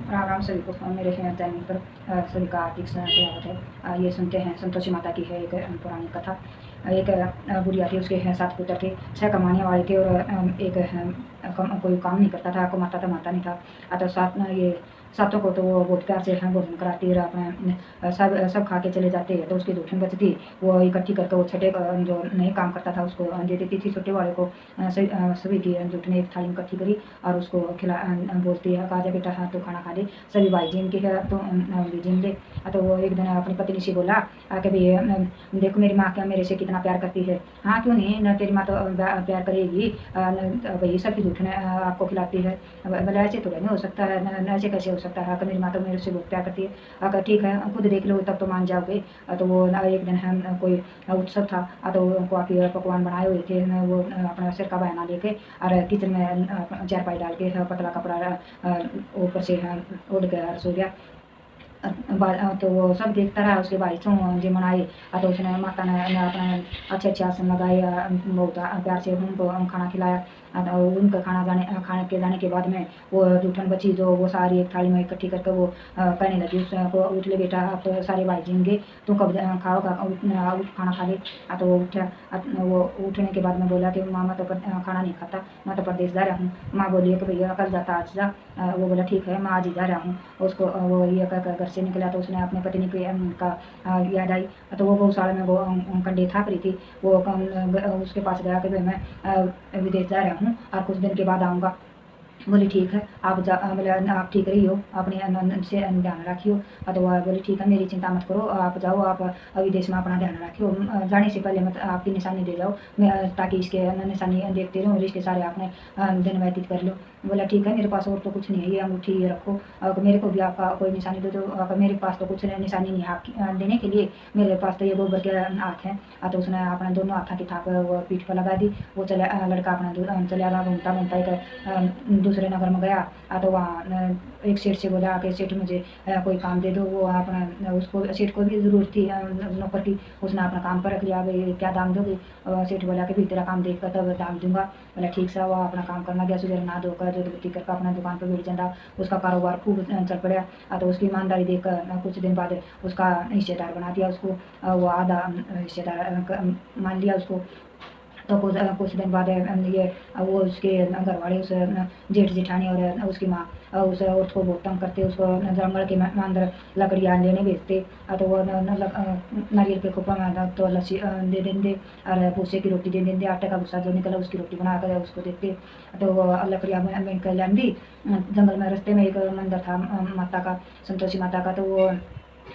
राम राम सभी को। मेरे चैनल पर सभी का हार्दिक स्वागत है। ये सुनते हैं संतोषी माता की है एक पुरानी कथा। एक बुढ़िया थी, उसके 7 पुत्र थे, 6 कमाने वाले थे और एक कोई काम नहीं करता था, कमाता था माता नहीं था। तो ये सातों को तो वो बहुत प्यार से भोजन कराती और अपने सब खा के चले जाते। तो उसकी जूठन बचती, वो इकट्ठी करके वो छठे जो नहीं काम करता था उसको दे देती थी। छोटे वाले को सभी की जूठन एक थाली में इकट्ठी करी और उसको बोलती है, कहा जा बेटा हाँ तो खाना खा ले, सभी भाई जिन के है तो भी जिन ले। तो वो एक दिन अपनी पत्नी से बोला कि भाई देखो मेरी माँ क्या मेरे से कितना प्यार करती है। हाँ क्यों नहीं, न तेरी माँ तो प्यार करेगी, भाई सबकी जूठन आपको खिलाती है। बोला ऐसे तो नहीं हो सकता है, ऐसे कैसे हो सकता है, मेरी माँ तो मेरे से बहुत प्यार करती है। अगर ठीक है खुद देख लो तब तो मान जाओगे। तो वो एक दिन हम कोई उत्सव था, तो काफ़ी पकवान बनाए हुए थे। वो अपना सिर का बहना लेके और किचन में चारपाई डाल के पतला कपड़ा ऊपर से उड़ गया सो गया। तो वो सब देखता रहा, उसके भाई चों जे मनाई। तो उसने माता ने अपने अच्छे आसन लगाए, बहुत प्यार से उनको खाना खिलाया। तो उनका खाने के जाने के बाद में वो जूठन बची जो वो सारी एक थाली में इकट्ठी करके वो कहने लगी उसको, उठ ले बेटा अब तो सारे भाई जिएंगे, तू कब खाओगा, उठ खाना खा ले। तो वो उठा। वो उठने के बाद में बोला कि माँ मैं तो खाना नहीं खाता, मैं तो परदेश जा रहा हूँ। माँ बोली कि भैया कल जाता आज जा। वो बोला ठीक है मैं आज ही जा रहा हूँ। उसको वो ये कहकर घर से निकला तो उसने अपने पत्नी की का याद आई। तो वो गौशाला में वो कंडे थाप रही थी। वो उसके पास गया कि भाई मैं विदेश जा रहा हूँ और कुछ दिन के बाद आऊँगा। बोली ठीक है आप बोले आप ठीक रही हो, अपने से ध्यान रखियो। तो वह बोली ठीक है मेरी चिंता मत करो, आप जाओ, आप विदेश में अपना ध्यान रखियो। जाने से पहले मत आपकी निशानी दे जाओ, मैं ताकि इसके निशानी देखते रहूँ, इसके सारे आपने दिन व्यतीत कर लो। बोला ठीक है मेरे पास और तो कुछ नहीं है, ये अंगूठी ये रखो, मेरे को भी आपका कोई निशानी दे दो। मेरे पास तो कुछ निशानी नहीं है आपकी देने के लिए, मेरे पास तो ये गोबर के हाथ हैं। तो उसने अपने दोनों हाथों की थाप वो पीठ पर लगा दी। वो चला लड़का अपना चला गया घूमता घूमता एक दूसरे नगर में गया। तो वहाँ एक सेठ से बोला कि सेठ मुझे कोई काम दे दो। वो अपना उसको सेठ को भी ज़रूरत थी नौकर की। उसने अपना काम पर रख लिया, भाई क्या दाम दोगे। सेठ बोला कि भाई तेरा काम देख कर तब दाम दूंगा। बोला ठीक सा। वो अपना काम करना गया, सुबह नहा धोकर जो बत्ती करके अपना दुकान पर बैठ जाता। उसका कारोबार खूब चल पड़ा। तो उसकी ईमानदारी देखकर कुछ दिन बाद उसका हिस्सेदार बना दिया उसको। वो आधा हिस्सेदार मान लिया उसको। तो कुछ दिन बाद ये वो उसके घर वाले उस जेठ जेठानी और उसकी माँ उस औरत को बहुत तंग करते, उसको जंगल के अंदर लकड़ियाँ लेने भेजते। तो वो नारियल के खोपा में तो लस्सी दे देंगे और भूसे की रोटी दे देंगे, आटे का भूसा जो निकला उसकी रोटी बना कर उसको देते। तो वो लकड़ियाँ मिल कर लेंदी। जंगल में रास्ते में एक मंदिर था माता का, संतोषी माता का। तो वो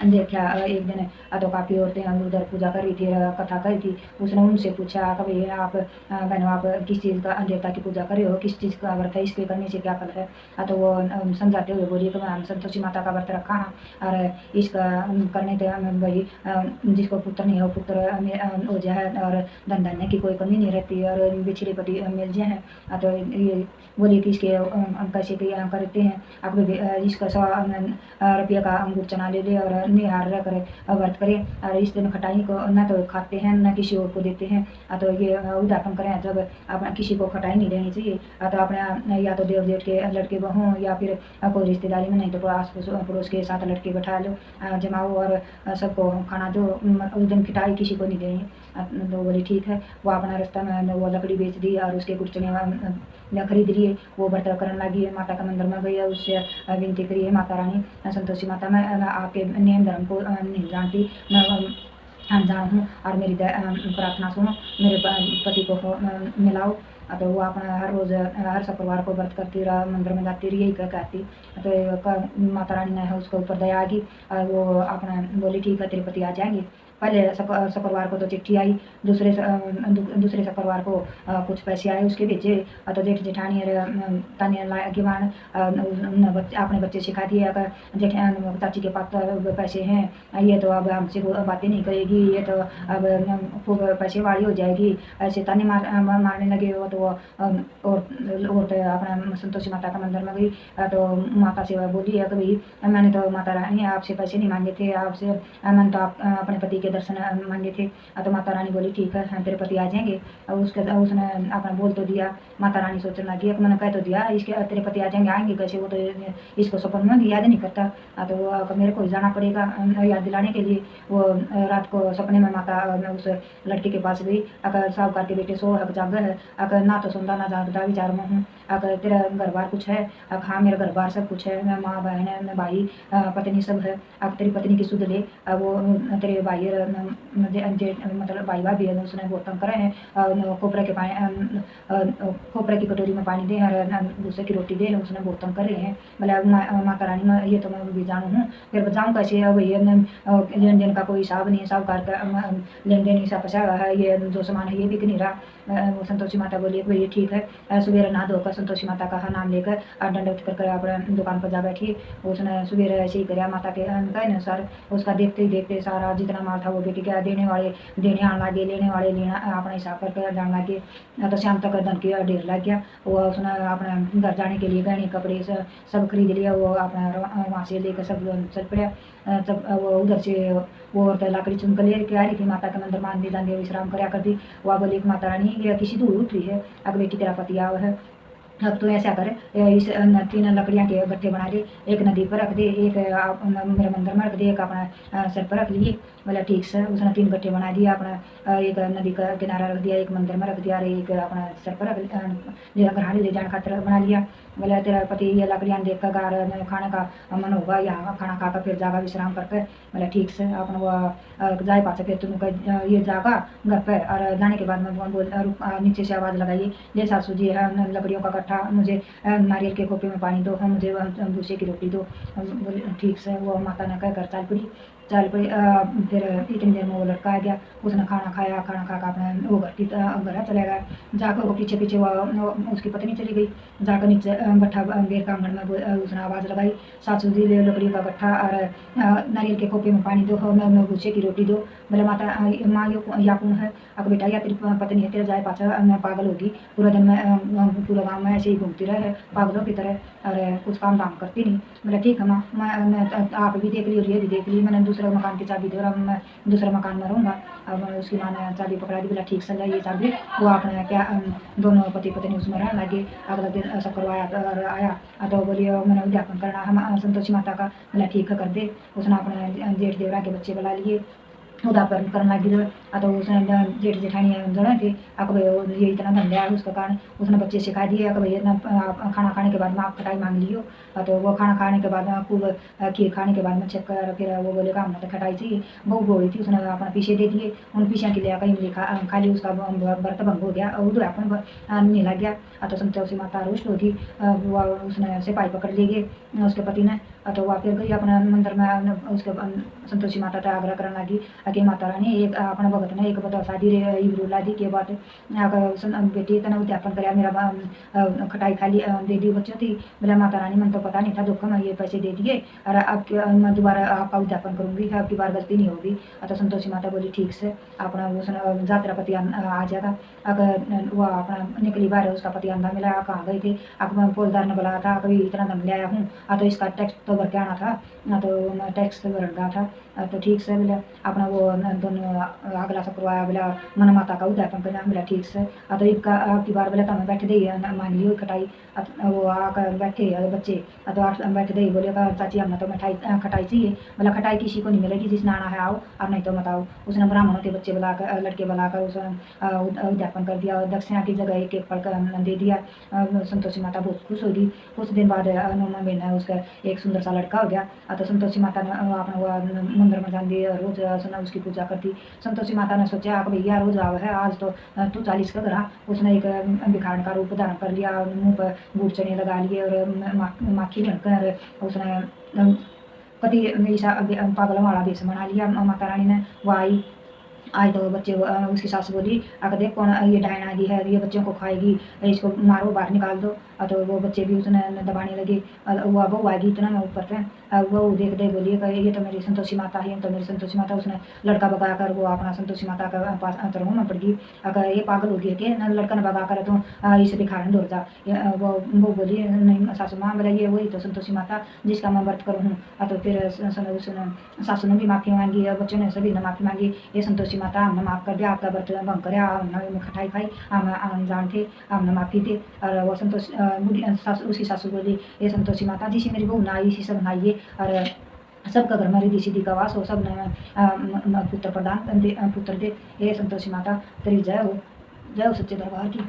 देखा एक दिन। तो काफ़ी औरतें उधर पूजा कर रही थी, कथा कर रही थी। उसने उनसे पूछा कि भाई आप बहनों आप किस चीज़ का देवता की पूजा कर रहे हो, किस चीज़ का व्रत है, इसके करने से क्या फल है। तो वो समझाते हुए बोली कि मैं संतोषी माता का व्रत रखा है और इसका करने से भाई जिसको पुत्र नहीं हो पुत्र हो जाए और धन धान्य की कोई कमी नहीं रहती और बिछड़े पति मिल जाए। तो ये बोली कि इसके कैसे करते हैं आप इसका 100 रुपये का अंगूर चना ले ले और निहार रख व्रत करें और इस दिन खटाई को न तो खाते हैं न किसी और को देते हैं। तो ये उदाहरण करें जब अपना किसी को खटाई नहीं देनी चाहिए। तो अपने या तो देव जेठ के लड़के बहू या फिर कोई रिश्तेदारी में, नहीं तो आस पड़ोस के साथ लड़के बैठा लो, जमाओ और सबको खाना दो। उस दिन खटाई किसी को नहीं देनी। तो बोली ठीक है। वो अपना रास्ता में वो लकड़ी बेच दी और उसके गुटचने खरीद लिए। वो व्रत करने लगी, माता का मंदिर में गई, उससे विनती करी है माता रानी संतोषी माता मैं आपके नियम धर्म को नहीं जानती, मैं अनजान हूँ और मेरी प्रार्थना सुनो, मेरे पति को मिलाओ। तो वो अपना हर रोज़ हर शुक्रवार को व्रत करती रहा, मंदिर में जाती रही, यही कहती। तो माता रानी ने उसके ऊपर दया की और वो अपना बोली ठीक है तेरे पति आ जाएंगे। पहले शुक्रवार को तो चिट्ठी आई, दूसरे शुक्रवार को कुछ पैसे आए उसके भेजे। तो जेठ जेठानी ताने के बाद अपने बच्चे सिखा दिए अगर चाची के पास तो पैसे हैं, ये तो अब हमसे बातें नहीं करेगी, ये तो अब खूब पैसे वाली हो जाएगी, ऐसे ताने मारने लगे। वो तो और तो अपना संतोषी माता का मंदिर में गई। तो माता से बोली है कि भाई मैंने तो माता रानी आपसे पैसे नहीं मांगे थे, आपसे मैंने तो अपने पति के दर्शन मांगे थे। तो माता रानी बोली ठीक है, तेरे पति आ जाएंगे। और उसने अपना बोल तो दिया। माता रानी सोचने लगी, मैंने कह तो दिया इसके तेरे पति आ जाएंगे, आएंगे कैसे, वो तो इसको सपन में भी याद नहीं करता। तो वो मेरे को जाना पड़ेगा याद दिलाने के लिए। वो रात को सपने में माता उस लड़के के पास गई। अगर साहूकार के बेटे सो जागर है, अगर ना तो सुनता ना जागता विचार में हूँ। अगर तेरा घर बार कुछ है? हाँ मेरा घर बार सब कुछ है, मैं माँ बहन है, मैं भाई पत्नी सब है। अब तेरी पत्नी की सुध ले। अब वो तेरे भाई मतलब भाई भाभी है, उसने बहुत तंग करे हैं। खोपरे के पानी खोपरे की कटोरी में पानी दे और भूसे की रोटी दे, उसने बहुत तंग कर रहे हैं। मतलब माता रानी में ये तो मैं भी जानू हूँ, फिर बताऊँ कैसे। अब ये लेन देन का कोई हिसाब नहीं है, साहूकार का लेन देन हिसाब फंसा हुआ है, ये जो सामान है ये बिक नहीं रहा। वो संतोषी माता बोली भाई ठीक है। सवेरे नहा धोकर संतोषी माता का नाम लेकर दंडवत कर अपने दुकान पर जा बैठी। उसने सवेरे ऐसे ही कराया माता के अनुसार। उसका देखते ही देखते सारा जितना माल था वो बिक गया। देने वाले देने आने लगे, लेने वाले लेना अपना हिसाब करके जाने लगे। तो शाम तक धन की ढेर लग गया। वो उसने अपने घर जाने के लिए गहने कपड़े सब खरीद लिया। वो अपना वहाँ से लेकर सब चल पड़ा। तब वो उधर से वो औरत लकड़ी चुन कर लेके आ रही थी। माता के मंदिर मान दी जाती विश्राम कराया करती। वह बोली माता रानी ये किसी दूर उठ रही है, अगर बेटी तेरा पति आया है। अब तो ऐसा कर, इस 3 लकड़ियाँ के गट्ठे बना दे, एक नदी पर रख दे, एक मेरे मंदिर में रख दे, एक अपना सर पर रख लिए। बोला ठीक से। उसने 3 गट्ठे बना दिया। अपना एक नदी का किनारा रख दिया, एक मंदिर में रख दिया और एक अपना सर पर रख घराड़ी ले जाने खातिर बना लिया। बोला तेरा पति ये लकड़ियाँ देख कर घर खाने का मन होगा, यहाँ खाना खाकर फिर जागा विश्राम करके। बोला ठीक से। अपना वो जाए पास फिर तुम ये जागा घर पर। और जाने के बाद मैं बोल नीचे से आवाज़ लगाई, ले सासू जी लकड़ियों का गट्ठा, मुझे नारियल के खोपे में पानी दो, मुझे भूसे की रोटी दो। बोले ठीक से। वो माता ने कहकर चल पड़ी। फिर इतनी देर में वो लड़का आ गया। उसने खाना खाया, खाना खा कर अपने वो घर चला गया। जाकर वो पीछे पीछे वो उसकी पत्नी चली गई। जाकर नीचे गट्ठा बेर का आंगन में उसने आवाज़ लगाई, सासू जी ले लकड़ी का गट्ठा और नारियल के खोपे में पानी दो, मैं भूसे की रोटी दो। बोले माता माँ या कौन है? अगर बेटा या तेरी पत्नी है, तेरा जाए पाचा मैं पागल होगी, पूरा दिन मैं पूरा गाँव में ऐसे ही घूमती रहे पागलों की तरह और कुछ काम धाम करती नहीं। बोला ठीक है माँ, मैं आप भी देख ली और ये भी देख ली, मैंने दूसरे मकान की चाबी दे रहा, मैं दूसरे मकान में रहूँगा। अब उसकी माँ ने चाबी पकड़ा दी। बोला ठीक से ये चाबी। वो आपने क्या दोनों पति पत्नी उसमें रहने लगे। अगला दिन सब करवाया और आया। तो बोलिए मैंने उद्यापन करना हम संतोषी माता का। बोला ठीक है कर दे। उसने अपने जेठ देवरा के बच्चे बुला लिए, उदापन करने लगी। तो उसने जेठ जेठानी जड़े थे। भाई ये इतना धंधा है उसका कारण उसने बच्चे सिखा दिए। भाई इतना खाना खाने के बाद में आप खटाई मांग लियो। तो वो खाना खाने के बाद में खूब खीर खाने के बाद में चेक कर फिर वो बोले काम तो खटाई चाहिए। बहू बोली थी, उसने अपना पीछे दे दिए। उन पीछे के लिए कहीं खा ली, उसका व्रत भंग हो गया, उधर अपन नहीं लग गया। तो संतोषी माता रुष्ट होगी। वो उसने सिपाही पकड़ लिए उसके पति ने। तो वह फिर गई अपने मंदिर में। उसके संतोषी माता तो आग्रह करने लगी कि माता रानी एक अपने भगत ने एक बता शादी दी के बाद बेटी तना उद्यापन कराया, मेरा खटाई खाली दे दी बच्चों थी। बोला माता रानी मन तो पता नहीं था, दुख में ये पैसे दे दिए और अब मैं दोबारा आपका उद्यापन करूँगी, आपकी बार गलती नहीं होगी। तो संतोषी माता बोली ठीक से। अपना वो जात्रा पति आ जाएगा। अगर वो अपना निकली बार उसका पति अंधा मिला, कहाँ गई थी? अब फौजदार ने बुलाया था, कभी इतना दम ले आया हूँ। तो इसका टैक्स तो भर के आना था, तो मैं टैक्स तो भर गया था। तो ठीक से। बोला अपना वो दोनों अगला सब करवाया। बोला मन माता का उद्यापन करना। बोला ठीक से। तो इसका आपकी बार बोला तो मैं बैठ दी मान ली खटाई। वो आकर बैठे बच्चे। तो बैठ गई। बोले चाची हमने तो मिठाई खटाई चाहिए। बोला खटाई किसी को नहीं मिलेगी, जिसने आना है आओ और नहीं तो मत आओ। उसने ब्राह्मणों के बच्चे बुलाकर लड़के बुलाकर उसने उद्यापन कर दिया। दक्षिणा की जगह एक फल दे दिया। संतोषी माता बहुत खुश होगी। कुछ दिन बाद नौमा महीना उसका एक सुंदर सा लड़का हो गया। तो संतोषी माता ने अपना वो मंदिर में जाती रोज उसकी पूजा करती। संतोषी माता ने सोचा कि भैया रोज आव है, आज तो तू 40 का करा। उसने एक भिखारन का रूप धारण कर लिया, मुँह पर गुड़ चने लगा लिए और माखी बनकर उसने कति ऐसा पागलों वाला वेश बना लिया। माता रानी ने वो आई तो बच्चे उसकी सास बोली अगर देख कौन ये डायन आ गई है, ये बच्चों को खाएगी, इसको मारो बाहर निकाल दो। तो वो बच्चे भी उसने दबाने लगे। वो बहू आएगी इतना मैं ऊपर पे, वो देख दे बोलिए कि ये तो मेरी संतोषी माता है, तो मेरी संतोषी माता। उसने लड़का भगा कर वो अपना संतोषी माता के पास तरह में पड़ गई। अगर ये पागल हो गई कि लड़का ने भगा कर तो इसे दिखाने दौड़ जा। वो बोली नहीं सासू माँ, बोला ये वही तो संतोषी माता जिसका मैं व्रत करूँ हूँ। तो फिर सासू ने भी माफ़ी मांगी और बच्चों ने सभी ने माफ़ी मांगी। ये संतोषी माता हमने माफ़ कर दिया, आपका व्रत भंग कर हमने खटाई खाई, हम अनजान थे, हमने माफ़ी दे। और वो उसकी सासू बोली ये संतोषी माता जिसी मेरी बहू नाई इसी सब नाइए और सबका घर में रिद्धि सिद्धि का वास हो, सब ने पुत्र प्रदान पुत्र दे। ये संतोषी माता तेरी जय हो, जय हो सच्चे दरबार की।